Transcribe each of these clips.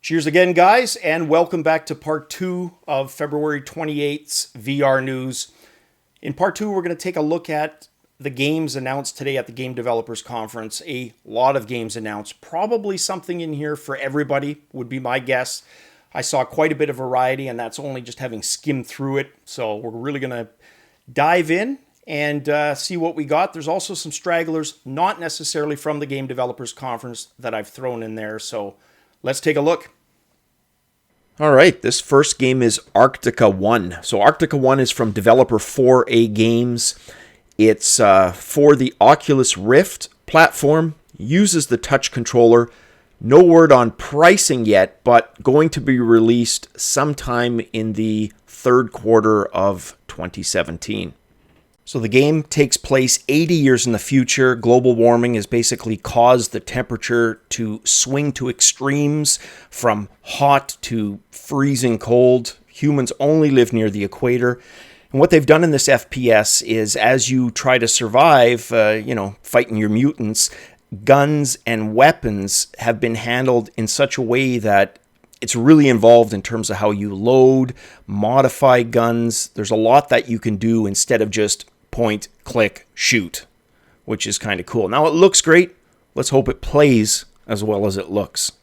Cheers again, guys, and welcome back to part 2 of February 28th's VR news. In part 2, we're going to take a look at the games announced today at the Game Developers Conference. A lot of games announced. Probably something in here for everybody, would be my guess. I saw quite a bit of variety, and that's only just having skimmed through it. So we're really going to dive in and see what we got. There's also some stragglers, not necessarily from the Game Developers Conference, that I've thrown in there. So let's take a look. All right, this first game is Arktika 1. So Arktika 1 is from developer 4A Games. It's for the Oculus Rift platform, uses the touch controller. No word on pricing yet, but going to be released sometime in the third quarter of 2017. So the game takes place 80 years in the future. Global warming has basically caused the temperature to swing to extremes from hot to freezing cold. Humans only live near the equator. And what they've done in this FPS is as you try to survive, fighting your mutants, guns and weapons have been handled in such a way that it's really involved in terms of how you load, modify guns. There's a lot that you can do instead of just point, click, shoot, which is kind of cool. Now, it looks great. Let's hope it plays as well as it looks.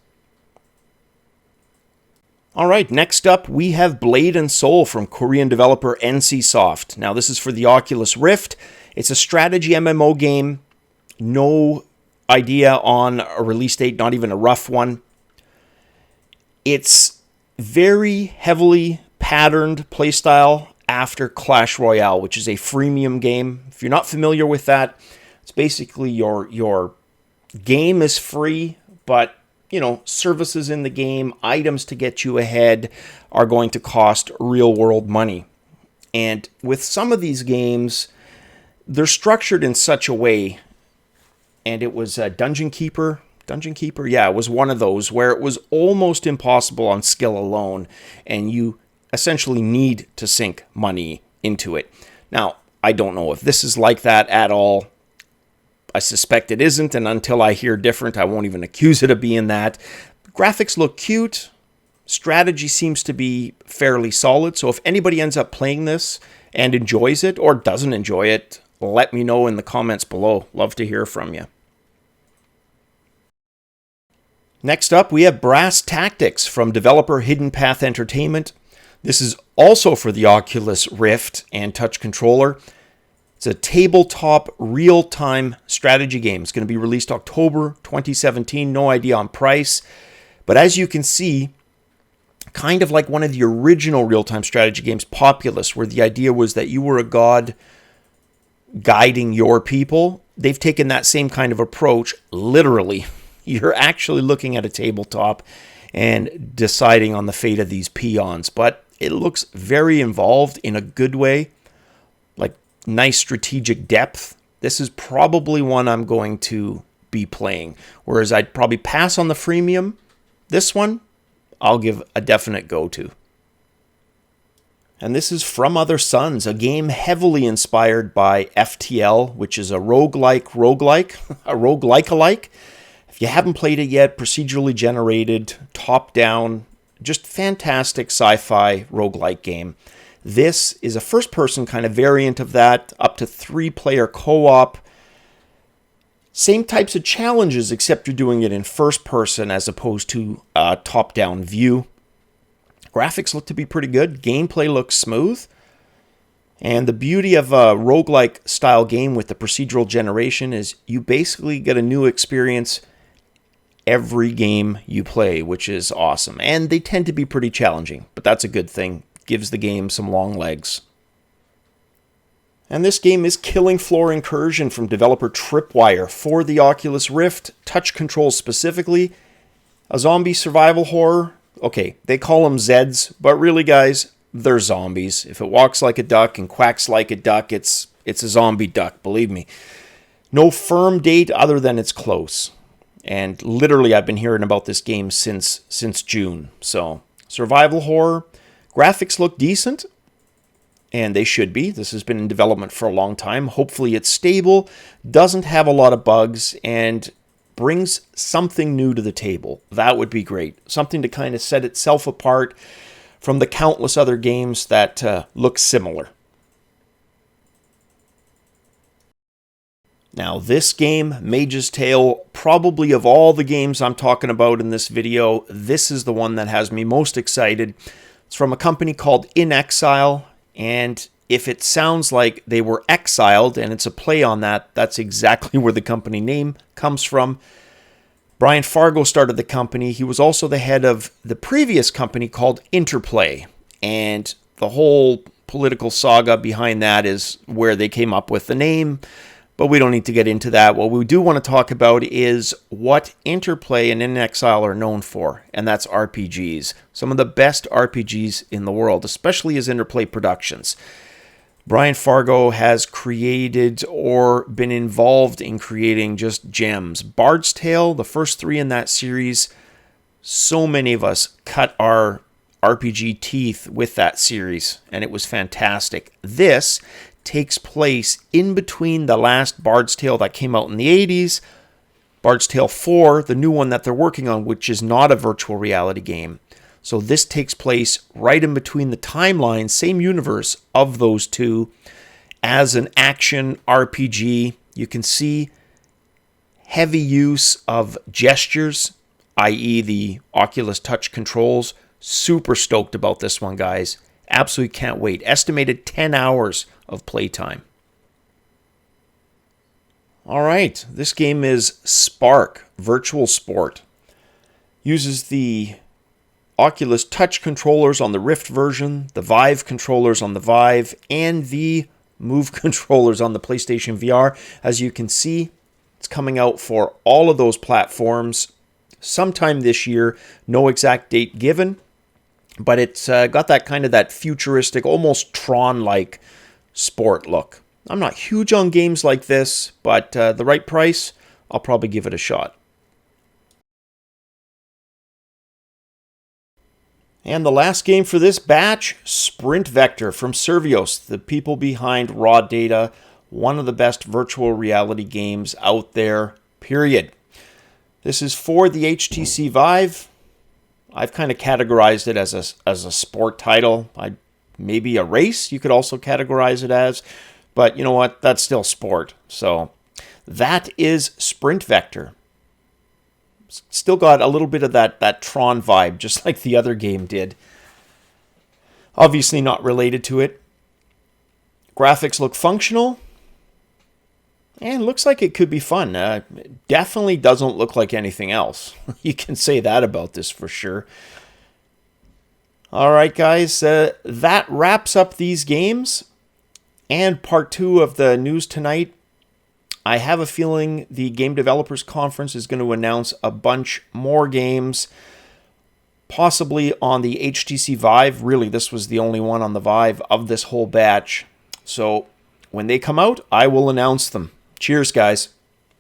All right, next up, we have Blade and Soul from Korean developer NCSoft. Now, this is for the Oculus Rift. It's a strategy MMO game. No idea on a release date, not even a rough one. It's very heavily patterned playstyle after Clash Royale, which is a freemium game. If you're not familiar with that, it's basically your game is free, but services in the game, items to get you ahead are going to cost real world money. And with some of these games, they're structured in such a way, and it was Dungeon Keeper, yeah, it was one of those where it was almost impossible on skill alone, and you essentially need to sink money into it. Now, I don't know if this is like that at all. I suspect it isn't, and until I hear different, I won't even accuse it of being that. Graphics look cute. Strategy seems to be fairly solid, so if anybody ends up playing this and enjoys it or doesn't enjoy it, let me know in the comments below. Love to hear from you. Next up, we have Brass Tactics from developer Hidden Path Entertainment. This is also for the Oculus Rift and touch controller. It's a tabletop real-time strategy game. It's going to be released October 2017. No idea on price. But as you can see, kind of like one of the original real-time strategy games, Populous, where the idea was that you were a god guiding your people. They've taken that same kind of approach, literally. You're actually looking at a tabletop and deciding on the fate of these peons. But it looks very involved in a good way, like nice strategic depth. This is probably one I'm going to be playing. Whereas I'd probably pass on the freemium, this one I'll give a definite go to. And this is From Other Suns, a game heavily inspired by FTL, which is a roguelike-alike. If you haven't played it yet, procedurally generated, top-down, just fantastic sci-fi roguelike game. This is a first-person kind of variant of that, up to 3-player co-op. Same types of challenges, except you're doing it in first person as opposed to a top-down view. Graphics look to be pretty good. Gameplay looks smooth. And the beauty of a roguelike style game with the procedural generation is you basically get a new experience every game you play, which is awesome. And they tend to be pretty challenging, but that's a good thing. Gives the game some long legs. And this game is Killing Floor Incursion from developer Tripwire for the Oculus Rift, touch controls specifically. A zombie survival horror. Okay, they call them Zeds, but really, guys, they're zombies. If it walks like a duck and quacks like a duck, it's a zombie duck, believe me. No firm date other than it's close. And literally, I've been hearing about this game since June. So, survival horror. Graphics look decent, and they should be. This has been in development for a long time. Hopefully, it's stable, doesn't have a lot of bugs, and brings something new to the table. That would be great. Something to kind of set itself apart from the countless other games that look similar. Now, this game, Mage's Tale, probably of all the games I'm talking about in this video, this is the one that has me most excited. It's from a company called In Exile, and if it sounds like they were exiled and it's a play on that, that's exactly where the company name comes from. Brian Fargo started the company. He was also the head of the previous company called Interplay, and the whole political saga behind that is where they came up with the name. But we don't need to get into that. What we do want to talk about is what Interplay and In Exile are known for, and that's RPGs. Some of the best RPGs in the world, especially as Interplay Productions. Brian Fargo has created or been involved in creating just gems. Bard's Tale, the first 3 in that series, so many of us cut our RPG teeth with that series, and it was fantastic. This takes place in between the last Bard's Tale that came out in the 80s, Bard's Tale 4, the new one that they're working on, which is not a virtual reality game. So this takes place right in between the timelines, same universe of those two, as an action RPG. You can see heavy use of gestures, i.e. the Oculus Touch controls. Super stoked about this one, guys. Absolutely can't wait. Estimated 10 hours of playtime. All right, this game is Sparc, Virtual Sport. Uses the Oculus Touch controllers on the Rift version, the Vive controllers on the Vive, and the Move controllers on the PlayStation VR. As you can see, it's coming out for all of those platforms sometime this year. No exact date given, but it's got that kind of that futuristic, almost Tron-like sport look. I'm not huge on games like this, but the right price, I'll probably give it a shot. And the last game for this batch, Sprint Vector from Survios, the people behind Raw Data, one of the best virtual reality games out there, period. This is for the HTC Vive. I've kind of categorized it as a sport title. Maybe a race you could also categorize it as. But you know what? That's still sport. So that is Sprint Vector. Still got a little bit of that Tron vibe, just like the other game did. Obviously not related to it. Graphics look functional. And looks like it could be fun. Definitely doesn't look like anything else. You can say that about this for sure. All right, guys. That wraps up these games. And part 2 of the news tonight. I have a feeling the Game Developers Conference is going to announce a bunch more games, possibly on the HTC Vive. Really, this was the only one on the Vive of this whole batch. So when they come out, I will announce them. Cheers, guys.